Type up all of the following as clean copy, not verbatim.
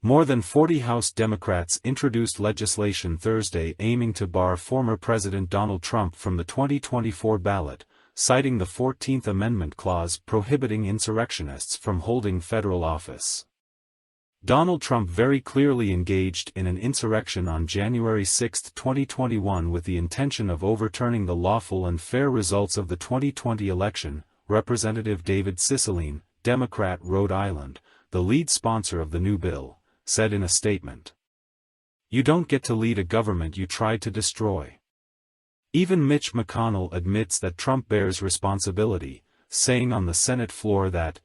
More than 40 House Democrats introduced legislation Thursday aiming to bar former President Donald Trump from the 2024 ballot, citing the 14th Amendment clause prohibiting insurrectionists from holding federal office. Donald Trump very clearly engaged in an insurrection on January 6, 2021 with the intention of overturning the lawful and fair results of the 2020 election, Representative David Cicilline, Democrat, Rhode Island, the lead sponsor of the new bill, said in a statement. "You don't get to lead a government you tried to destroy." Even Mitch McConnell admits that Trump bears responsibility, saying on the Senate floor that,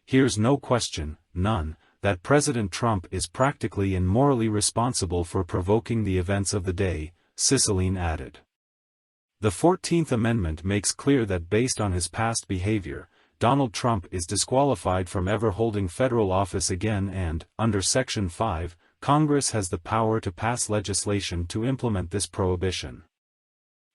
"Here's no question, none, that President Trump is practically and morally responsible for provoking the events of the day," Cicilline added. The 14th Amendment makes clear that based on his past behavior, Donald Trump is disqualified from ever holding federal office again and, under Section 5, Congress has the power to pass legislation to implement this prohibition.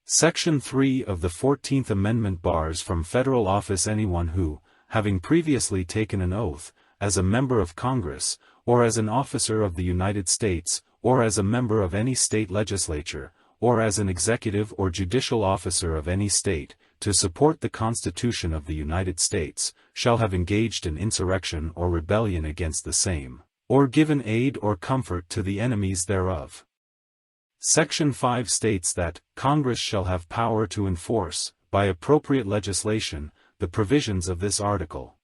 Section 3 of the 14th Amendment bars from federal office anyone who, having previously taken an oath, as a member of Congress, or as an officer of the United States, or as a member of any state legislature, or as an executive or judicial officer of any state, to support the Constitution of the United States, shall have engaged in insurrection or rebellion against the same, or given aid or comfort to the enemies thereof. Section 5 states that, Congress shall have power to enforce, by appropriate legislation, the provisions of this article.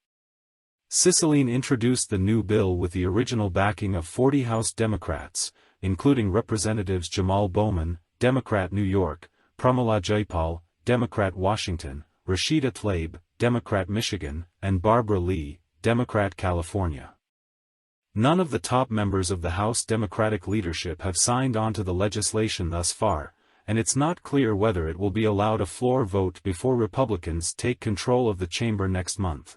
Cicilline introduced the new bill with the original backing of 40 House Democrats, including Representatives Jamal Bowman, Democrat New York, Pramila Jayapal, Democrat Washington, Rashida Tlaib, Democrat Michigan, and Barbara Lee, Democrat California. None of the top members of the House Democratic leadership have signed on to the legislation thus far, and it's not clear whether it will be allowed a floor vote before Republicans take control of the chamber next month.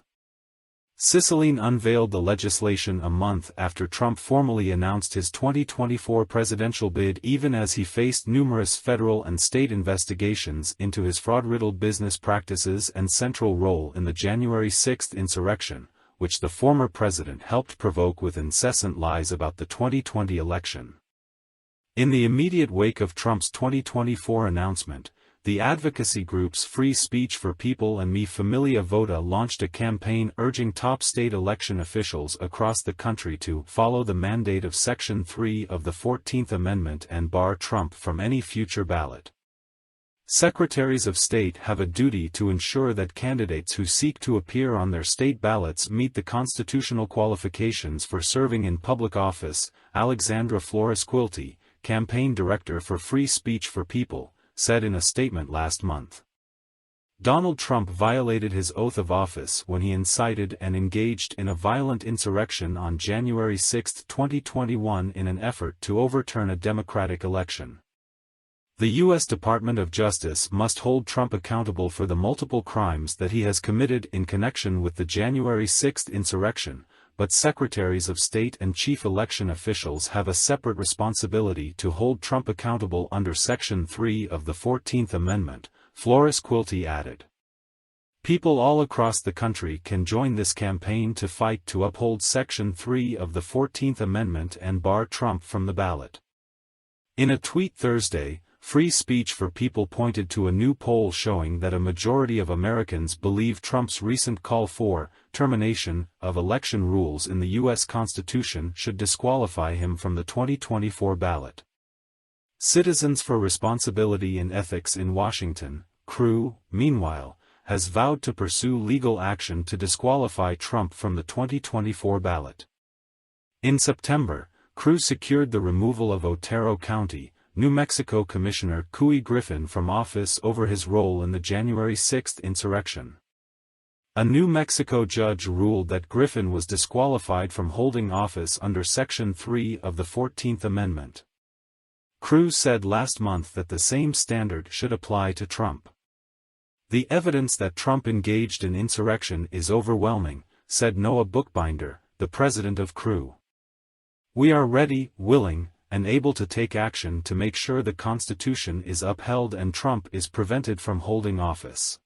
Cicilline unveiled the legislation a month after Trump formally announced his 2024 presidential bid, even as he faced numerous federal and state investigations into his fraud-riddled business practices and central role in the January 6 insurrection, which the former president helped provoke with incessant lies about the 2020 election. In the immediate wake of Trump's 2024 announcement, the advocacy groups Free Speech for People and Mi Familia Vota launched a campaign urging top state election officials across the country to follow the mandate of Section 3 of the 14th Amendment and bar Trump from any future ballot. Secretaries of state have a duty to ensure that candidates who seek to appear on their state ballots meet the constitutional qualifications for serving in public office, Alexandra Flores-Quilty, campaign director for Free Speech for People, said in a statement last month. Donald Trump violated his oath of office when he incited and engaged in a violent insurrection on January 6, 2021 in an effort to overturn a Democratic election. The U.S. Department of Justice must hold Trump accountable for the multiple crimes that he has committed in connection with the January 6 insurrection, but secretaries of state and chief election officials have a separate responsibility to hold Trump accountable under Section 3 of the 14th Amendment, Flores-Quilty added. People all across the country can join this campaign to fight to uphold Section 3 of the 14th Amendment and bar Trump from the ballot. In a tweet Thursday, Free Speech for People pointed to a new poll showing that a majority of Americans believe Trump's recent call for termination of election rules in the U.S. Constitution should disqualify him from the 2024 ballot. Citizens for Responsibility and Ethics in Washington, CREW, meanwhile, has vowed to pursue legal action to disqualify Trump from the 2024 ballot. In September, CREW secured the removal of Otero County, New Mexico Commissioner Couy Griffin from office over his role in the January 6 insurrection. A New Mexico judge ruled that Griffin was disqualified from holding office under Section 3 of the 14th Amendment. CREW said last month that the same standard should apply to Trump. The evidence that Trump engaged in insurrection is overwhelming, said Noah Bookbinder, the president of CREW. We are ready, willing, and able to take action to make sure the Constitution is upheld and Trump is prevented from holding office.